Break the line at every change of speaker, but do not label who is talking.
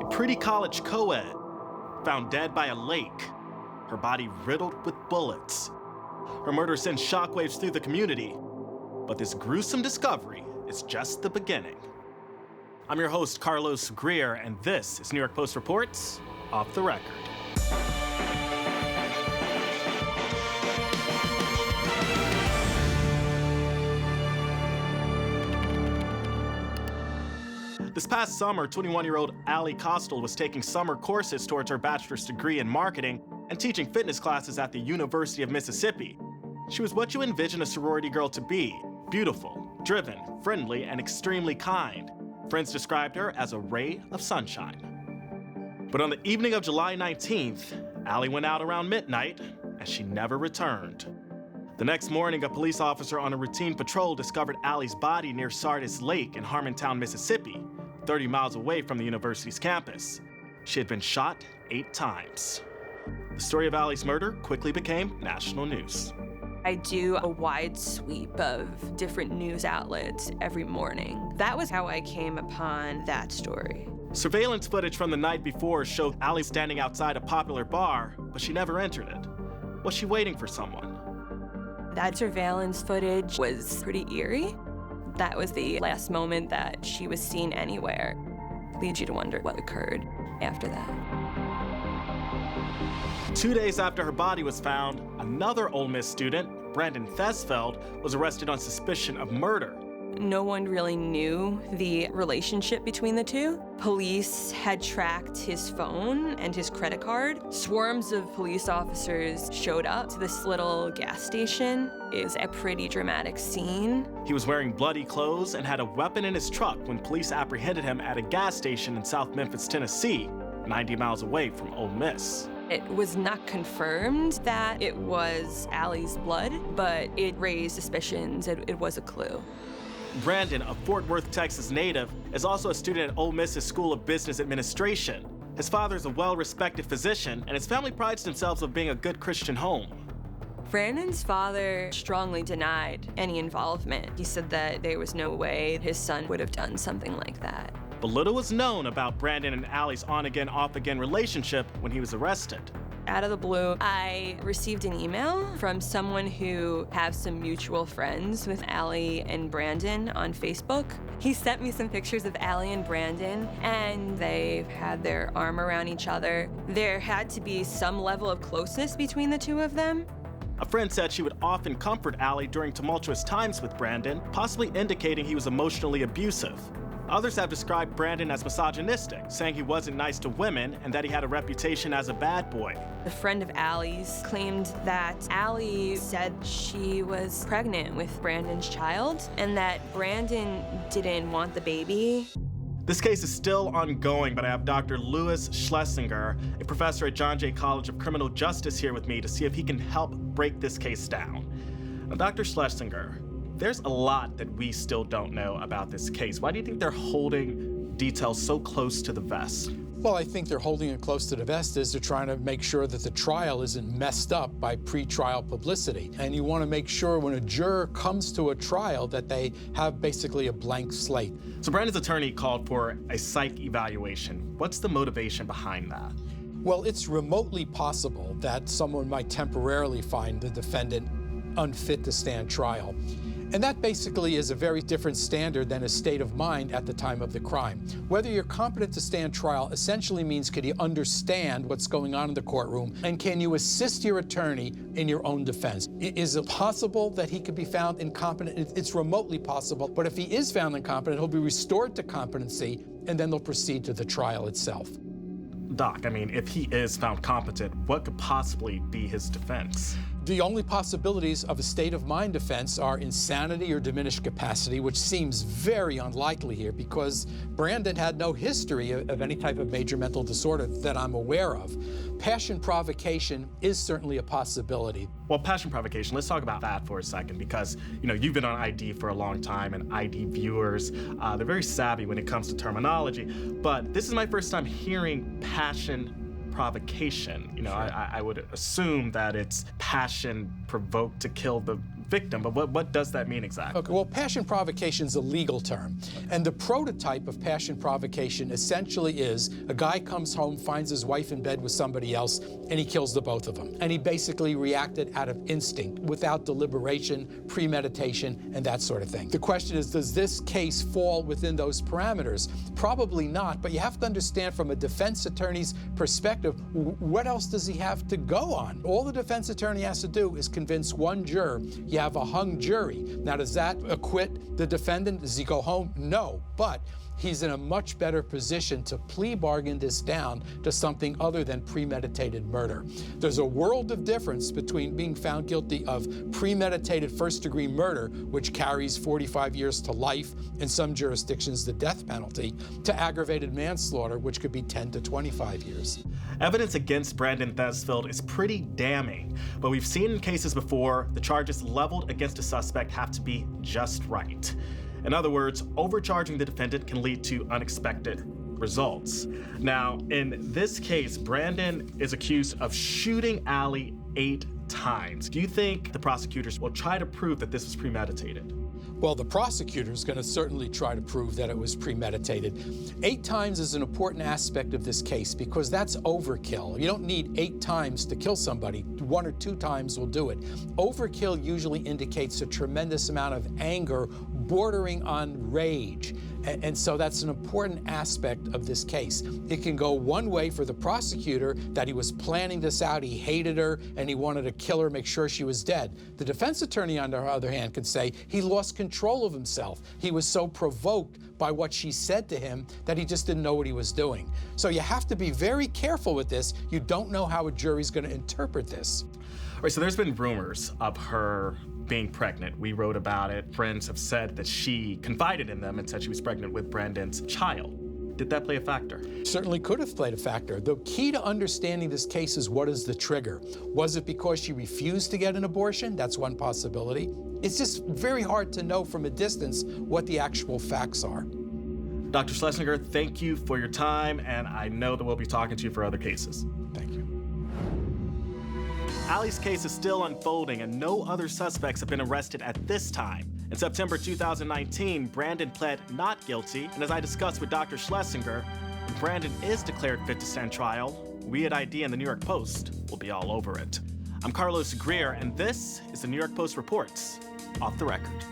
A pretty college co-ed, found dead by a lake, her body riddled with bullets. Her murder sends shockwaves through the community, but this gruesome discovery is just the beginning. I'm your host, Carlos Greer, and this is New York Post Reports Off the Record. This past summer, 21-year-old Allie Costel was taking summer courses towards her bachelor's degree in marketing and teaching fitness classes at the University of Mississippi. She was what you envision a sorority girl to be: beautiful, driven, friendly, and extremely kind. Friends described her as a ray of sunshine. But on the evening of July 19th, Allie went out around midnight and she never returned. The next morning, a police officer on a routine patrol discovered Allie's body near Sardis Lake in Harmontown, Mississippi, 30 miles away from the university's campus. She had been shot 8 times. The story of Allie's murder quickly became national news.
I do a wide sweep of different news outlets every morning. That was how I came upon that story.
Surveillance footage from the night before showed Allie standing outside a popular bar, but she never entered it. Was she waiting for someone?
That surveillance footage was pretty eerie. That was the last moment that she was seen anywhere. Leads you to wonder what occurred after that.
2 days after her body was found, another Ole Miss student, Brandon Thesfeld, was arrested on suspicion of murder.
No one really knew the relationship between the two. Police had tracked his phone and his credit card. Swarms of police officers showed up to this little gas station. It was a pretty dramatic scene.
He was wearing bloody clothes and had a weapon in his truck when police apprehended him at a gas station in South Memphis, Tennessee, 90 miles away from Ole Miss.
It was not confirmed that it was Allie's blood, but it raised suspicions. It was a clue.
Brandon, a Fort Worth, Texas native, is also a student at Ole Miss's School of Business Administration. His father is a well-respected physician, and his family prides themselves on being a good Christian home.
Brandon's father strongly denied any involvement. He said that there was no way his son would have done something like that.
But little was known about Brandon and Allie's on-again, off-again relationship when he was arrested.
Out of the blue, I received an email from someone who has some mutual friends with Allie and Brandon on Facebook. He sent me some pictures of Allie and Brandon, and they had their arm around each other. There had to be some level of closeness between the two of them.
A friend said she would often comfort Allie during tumultuous times with Brandon, possibly indicating he was emotionally abusive. Others have described Brandon as misogynistic, saying he wasn't nice to women and that he had a reputation as a bad boy.
A friend of Allie's claimed that Allie said she was pregnant with Brandon's child and that Brandon didn't want the baby.
This case is still ongoing, but I have Dr. Louis Schlesinger, a professor at John Jay College of Criminal Justice, here with me to see if he can help break this case down. Now, Dr. Schlesinger, there's a lot that we still don't know about this case. Why do you think they're holding details so close to the vest?
Well, I think they're holding it close to the vest as they're trying to make sure that the trial isn't messed up by pre-trial publicity. And you want to make sure when a juror comes to a trial that they have basically a blank slate.
So Brandon's attorney called for a psych evaluation. What's the motivation behind that?
Well, it's remotely possible that someone might temporarily find the defendant unfit to stand trial. And that basically is a very different standard than a state of mind at the time of the crime. Whether you're competent to stand trial essentially means can you understand what's going on in the courtroom and can you assist your attorney in your own defense? Is it possible that he could be found incompetent? It's remotely possible, but if he is found incompetent, he'll be restored to competency and then they'll proceed to the trial itself.
Doc, I mean, if he is found competent, what could possibly be his defense?
The only possibilities of a state of mind defense are insanity or diminished capacity, which seems very unlikely here because Brandon had no history of any type of major mental disorder that I'm aware of. Passion provocation is certainly a possibility.
Well, passion provocation, let's talk about that for a second because, you've been on ID for a long time and ID viewers, they're very savvy when it comes to terminology, but this is my first time hearing passion provocation.
Sure.
I would assume that it's passion provoked to kill the victim, but what does that mean exactly?
Okay, well, passion provocation is a legal term. And the prototype of passion provocation essentially is a guy comes home, finds his wife in bed with somebody else, and he kills the both of them. And he basically reacted out of instinct, without deliberation, premeditation, and that sort of thing. The question is, does this case fall within those parameters? Probably not, but you have to understand from a defense attorney's perspective, what else does he have to go on? All the defense attorney has to do is convince one juror. You have a hung jury. Now, does that acquit the defendant? Does he go home? No, but he's in a much better position to plea bargain this down to something other than premeditated murder. There's a world of difference between being found guilty of premeditated first-degree murder, which carries 45 years to life, in some jurisdictions the death penalty, to aggravated manslaughter, which could be 10 to 25 years.
Evidence against Brandon Thesfield is pretty damning, but we've seen in cases before the charges leveled against a suspect have to be just right. In other words, overcharging the defendant can lead to unexpected results. Now, in this case, Brandon is accused of shooting Allie 8 times. Do you think the prosecutors will try to prove that this was premeditated?
Well, the prosecutor is going to certainly try to prove that it was premeditated. 8 times is an important aspect of this case because that's overkill. You don't need 8 times to kill somebody. 1 or 2 times will do it. Overkill usually indicates a tremendous amount of anger bordering on rage. And so that's an important aspect of this case. It can go one way for the prosecutor, that he was planning this out, he hated her, and he wanted to kill her, make sure she was dead. The defense attorney, on the other hand, could say he lost control of himself. He was so provoked by what she said to him that he just didn't know what he was doing. So you have to be very careful with this. You don't know how a jury's going to interpret this.
All right, so there's been rumors of her being pregnant. We wrote about it. Friends have said that she confided in them and said she was pregnant with Brandon's child. Did that play a factor?
Certainly could have played a factor. The key to understanding this case is, what is the trigger? Was it because she refused to get an abortion? That's one possibility. It's just very hard to know from a distance what the actual facts are.
Dr. Schlesinger, thank you for your time, and I know that we'll be talking to you for other cases.
Thank you.
Allie's case is still unfolding, and no other suspects have been arrested at this time. In September 2019, Brandon pled not guilty, and as I discussed with Dr. Schlesinger, when Brandon is declared fit to stand trial, we at ID and the New York Post will be all over it. I'm Carlos Greer, and this is the New York Post Reports, Off the Record.